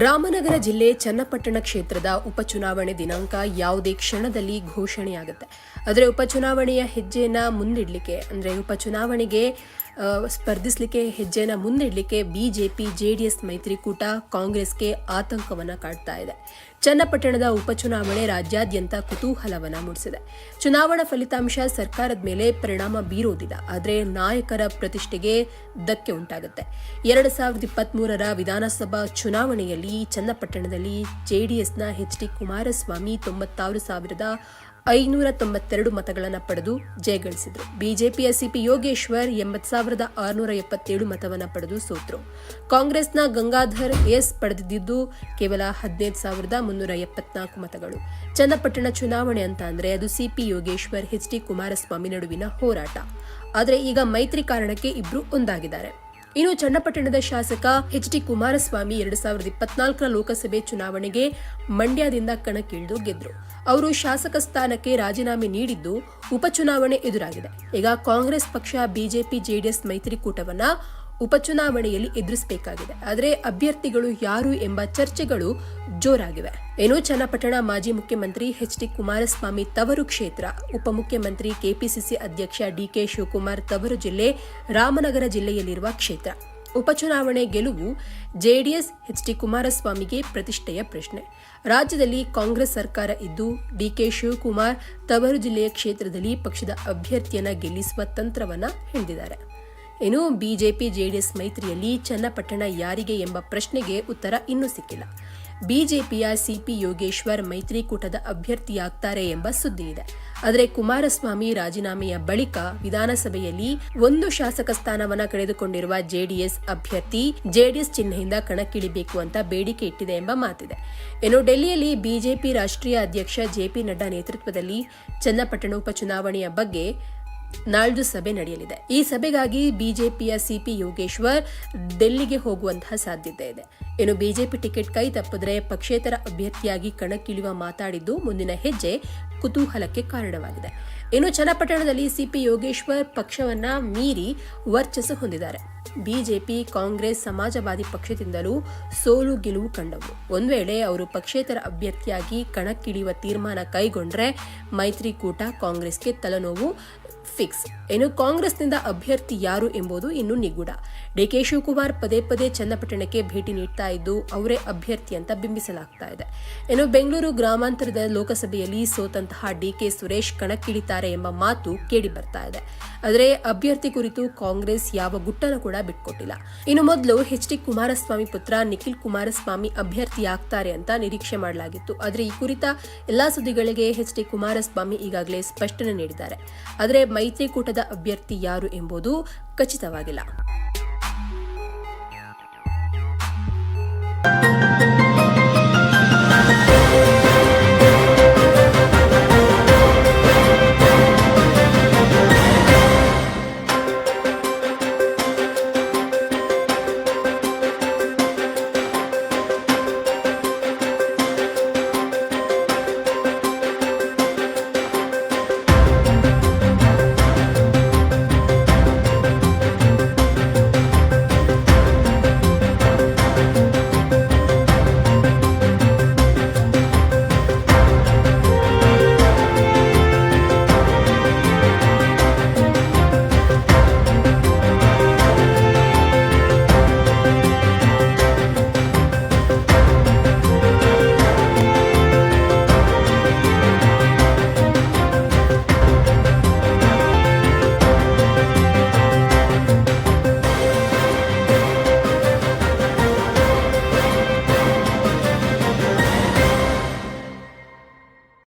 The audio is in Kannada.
ರಾಮನಗರ ಜಿಲ್ಲೆ ಚನ್ನಪಟ್ಟಣ ಕ್ಷೇತ್ರದ ಉಪಚುನಾವಣೆ ದಿನಾಂಕ ಯಾವುದೇ ಕ್ಷಣದಲ್ಲಿ ಘೋಷಣೆಯಾಗುತ್ತೆ. ಆದರೆ ಉಪಚುನಾವಣೆಯ ಹೆಜ್ಜೆಯನ್ನು ಮುಂದಿಡಲಿಕ್ಕೆ ಅಂದರೆ ಉಪಚುನಾವಣೆಗೆ ಸ್ಪರ್ಧಿಸಲಿಕ್ಕೆ ಹೆಜ್ಜೆಯನ್ನು ಮುಂದಿಡಲಿಕ್ಕೆ ಬಿಜೆಪಿ ಜೆಡಿಎಸ್ ಮೈತ್ರಿಕೂಟ ಕಾಂಗ್ರೆಸ್ಗೆ ಆತಂಕವನ್ನು ಕಾಡ್ತಾ ಇದೆ. ಚನ್ನಪಟ್ಟಣದ ಉಪಚುನಾವಣೆ ರಾಜ್ಯಾದ್ಯಂತ ಕುತೂಹಲವನ್ನು ಮೂಡಿಸಿದೆ. ಚುನಾವಣಾ ಫಲಿತಾಂಶ ಸರ್ಕಾರದ ಮೇಲೆ ಪರಿಣಾಮ ಬೀರೋದಿಲ್ಲ, ಆದರೆ ನಾಯಕರ ಪ್ರತಿಷ್ಠೆಗೆ ಧಕ್ಕೆ ಉಂಟಾಗುತ್ತೆ. 2023ರ ವಿಧಾನಸಭಾ ಚುನಾವಣೆಯಲ್ಲಿ ಚನ್ನಪಟ್ಟಣದಲ್ಲಿ ಜೆಡಿಎಸ್ನ ಎಚ್.ಡಿ. ಕುಮಾರಸ್ವಾಮಿ 96,592 ಮತಗಳನ್ನು ಪಡೆದು ಜಯಗಳಿಸಿದರು. ಬಿಜೆಪಿಯ ಸಿಪಿ ಯೋಗೇಶ್ವರ್ 80,677 ಮತವನ್ನು ಪಡೆದು ಸೋತರು. ಕಾಂಗ್ರೆಸ್ನ ಗಂಗಾಧರ್ ಎಸ್ ಪಡೆದಿದ್ದು ಕೇವಲ 15,374 ಮತಗಳು. ಚನ್ನಪಟ್ಟಣ ಚುನಾವಣೆ ಅಂತ ಅಂದ್ರೆ ಅದು ಸಿಪಿ ಯೋಗೇಶ್ವರ್ ಎಚ್.ಡಿ. ಕುಮಾರಸ್ವಾಮಿ ನಡುವಿನ ಹೋರಾಟ. ಆದರೆ ಈಗ ಮೈತ್ರಿ ಕಾರಣಕ್ಕೆ ಇಬ್ರು ಒಂದಾಗಿದ್ದಾರೆ. ಇನ್ನು ಚನ್ನಪಟ್ಟಣದ ಶಾಸಕ ಎಚ್.ಡಿ. ಕುಮಾರಸ್ವಾಮಿ 2024ರ ಲೋಕಸಭೆ ಚುನಾವಣೆಗೆ ಮಂಡ್ಯದಿಂದ ಕಣಕ್ಕಿಳಿದು ಗೆದ್ರು. ಅವರು ಶಾಸಕ ಸ್ಥಾನಕ್ಕೆ ರಾಜೀನಾಮೆ ನೀಡಿದ್ದು ಉಪಚುನಾವಣೆ ಎದುರಾಗಿದೆ. ಈಗ ಕಾಂಗ್ರೆಸ್ ಪಕ್ಷ ಬಿಜೆಪಿ ಜೆಡಿಎಸ್ ಮೈತ್ರಿಕೂಟವನ್ನ ಉಪಚುನಾವಣೆಯಲ್ಲಿ ಎದುರಿಸಬೇಕಾಗಿದೆ. ಆದರೆ ಅಭ್ಯರ್ಥಿಗಳು ಯಾರು ಎಂಬ ಚರ್ಚೆಗಳು ಜೋರಾಗಿವೆ. ಇನ್ನು ಚನ್ನಪಟ್ಟಣ ಮಾಜಿ ಮುಖ್ಯಮಂತ್ರಿ ಎಚ್.ಡಿ. ಕುಮಾರಸ್ವಾಮಿ ತವರು ಕ್ಷೇತ್ರ, ಉಪಮುಖ್ಯಮಂತ್ರಿ ಕೆಪಿಸಿಸಿ ಅಧ್ಯಕ್ಷ ಡಿ.ಕೆ. ಶಿವಕುಮಾರ್ ತವರು ಜಿಲ್ಲೆ ರಾಮನಗರ ಜಿಲ್ಲೆಯಲ್ಲಿರುವ ಕ್ಷೇತ್ರ. ಉಪಚುನಾವಣೆ ಗೆಲುವು ಜೆಡಿಎಸ್ ಎಚ್.ಡಿ. ಕುಮಾರಸ್ವಾಮಿಗೆ ಪ್ರತಿಷ್ಠೆಯ ಪ್ರಶ್ನೆ. ರಾಜ್ಯದಲ್ಲಿ ಕಾಂಗ್ರೆಸ್ ಸರ್ಕಾರ ಇದ್ದು ಡಿ.ಕೆ. ಶಿವಕುಮಾರ್ ತವರು ಜಿಲ್ಲೆಯ ಕ್ಷೇತ್ರದಲ್ಲಿ ಪಕ್ಷದ ಅಭ್ಯರ್ಥಿಯನ್ನ ಗೆಲ್ಲಿಸುವ ತಂತ್ರವನ್ನ ಹಿಡಿದಿದ್ದಾರೆ. ಇನ್ನು ಬಿಜೆಪಿ ಜೆಡಿಎಸ್ ಮೈತ್ರಿಯಲ್ಲಿ ಚನ್ನಪಟ್ಟಣ ಯಾರಿಗೆ ಎಂಬ ಪ್ರಶ್ನೆಗೆ ಉತ್ತರ ಇನ್ನೂ ಸಿಕ್ಕಿಲ್ಲ. ಬಿಜೆಪಿಯ ಸಿಪಿ ಯೋಗೇಶ್ವರ್ ಮೈತ್ರಿಕೂಟದ ಅಭ್ಯರ್ಥಿಯಾಗ್ತಾರೆ ಎಂಬ ಸುದ್ದಿ ಇದೆ. ಆದರೆ ಕುಮಾರಸ್ವಾಮಿ ರಾಜೀನಾಮೆಯ ಬಳಿಕ ವಿಧಾನಸಭೆಯಲ್ಲಿ ಒಂದು ಶಾಸಕ ಸ್ಥಾನವನ್ನ ಕಳೆದುಕೊಂಡಿರುವ ಜೆಡಿಎಸ್ ಅಭ್ಯರ್ಥಿ ಜೆಡಿಎಸ್ ಚಿಹ್ನೆಯಿಂದ ಕಣಕ್ಕಿಳಿಬೇಕು ಅಂತ ಬೇಡಿಕೆ ಇಟ್ಟಿದೆ ಎಂಬ ಮಾತಿದೆ. ಇನ್ನು ಡೆಲ್ಲಿಯಲ್ಲಿ ಬಿಜೆಪಿ ರಾಷ್ಟ್ರೀಯ ಅಧ್ಯಕ್ಷ ಜೆಪಿ ನಡ್ಡಾ ನೇತೃತ್ವದಲ್ಲಿ ಚನ್ನಪಟ್ಟಣ ಉಪಚುನಾವಣೆಯ ಬಗ್ಗೆ ನಾಳ್ದು ಸಭೆ ನಡೆಯಲಿದೆ. ಈ ಸಭೆಗಾಗಿ ಬಿಜೆಪಿಯ ಸಿಪಿ ಯೋಗೇಶ್ವರ್ ಡೆಲ್ಲಿಗೆ ಹೋಗುವಂತಹ ಸಾಧ್ಯತೆ ಇದೆ. ಇನ್ನು ಬಿಜೆಪಿ ಟಿಕೆಟ್ ಕೈ ತಪ್ಪಿದ್ರೆ ಪಕ್ಷೇತರ ಅಭ್ಯರ್ಥಿಯಾಗಿ ಕಣಕ್ಕಿಳಿಯುವ ಮಾತಾಡಿದ್ದು ಮುಂದಿನ ಹೆಜ್ಜೆ ಕುತೂಹಲಕ್ಕೆ ಕಾರಣವಾಗಿದೆ. ಇನ್ನು ಚನ್ನಪಟ್ಟಣದಲ್ಲಿ ಸಿಪಿ ಯೋಗೇಶ್ವರ್ ಪಕ್ಷವನ್ನ ಮೀರಿ ವರ್ಚಸ್ಸು ಹೊಂದಿದ್ದಾರೆ. ಬಿಜೆಪಿ, ಕಾಂಗ್ರೆಸ್, ಸಮಾಜವಾದಿ ಪಕ್ಷದಿಂದಲೂ ಸೋಲು ಗೆಲುವು ಕಂಡವು. ಒಂದ್ ವೇಳೆ ಅವರು ಪಕ್ಷೇತರ ಅಭ್ಯರ್ಥಿಯಾಗಿ ಕಣಕ್ಕಿಳಿಯುವ ತೀರ್ಮಾನ ಕೈಗೊಂಡ್ರೆ ಮೈತ್ರಿಕೂಟ ಕಾಂಗ್ರೆಸ್ಗೆ ತಲೆನೋವು ಫಿಕ್ಸ್. ಇನ್ನು ಕಾಂಗ್ರೆಸ್ನಿಂದ ಅಭ್ಯರ್ಥಿ ಯಾರು ಎಂಬುದು ಇನ್ನೂ ನಿಗೂಢ. ಡಿ.ಕೆ. ಶಿವಕುಮಾರ್ ಪದೇ ಪದೇ ಚನ್ನಪಟ್ಟಣಕ್ಕೆ ಭೇಟಿ ನೀಡ್ತಾ ಇದ್ದು ಅವರೇ ಅಭ್ಯರ್ಥಿ ಅಂತ ಬಿಂಬಿಸಲಾಗ್ತಾ ಇದೆ. ಇನ್ನು ಬೆಂಗಳೂರು ಗ್ರಾಮಾಂತರದ ಲೋಕಸಭೆಯಲ್ಲಿ ಸೋತಂತಹ ಡಿ.ಕೆ. ಸುರೇಶ್ ಕಣಕ್ಕಿಳಿತಾರೆ ಎಂಬ ಮಾತು ಕೇಳಿ ಬರ್ತಾ ಇದೆ. ಆದರೆ ಅಭ್ಯರ್ಥಿ ಕುರಿತು ಕಾಂಗ್ರೆಸ್ ಯಾವ ಗುಟ್ಟನ್ನು ಕೂಡ ಬಿಟ್ಕೊಟ್ಟಿಲ್ಲ. ಇನ್ನು ಮೊದಲು ಎಚ್.ಡಿ. ಕುಮಾರಸ್ವಾಮಿ ಪುತ್ರ ನಿಖಿಲ್ ಕುಮಾರಸ್ವಾಮಿ ಅಭ್ಯರ್ಥಿಯಾಗ್ತಾರೆ ಅಂತ ನಿರೀಕ್ಷೆ ಮಾಡಲಾಗಿತ್ತು. ಆದರೆ ಈ ಕುರಿತ ಎಲ್ಲಾ ಸುದ್ದಿಗಳಿಗೆ ಎಚ್.ಡಿ. ಕುಮಾರಸ್ವಾಮಿ ಈಗಾಗಲೇ ಸ್ಪಷ್ಟನೆ ನೀಡಿದ್ದಾರೆ. ಆದರೆ ಮೈತ್ರಿಕೂಟದ ಅಭ್ಯರ್ಥಿ ಯಾರು ಎಂಬುದು ಖಚಿತವಾಗಿಲ್ಲ.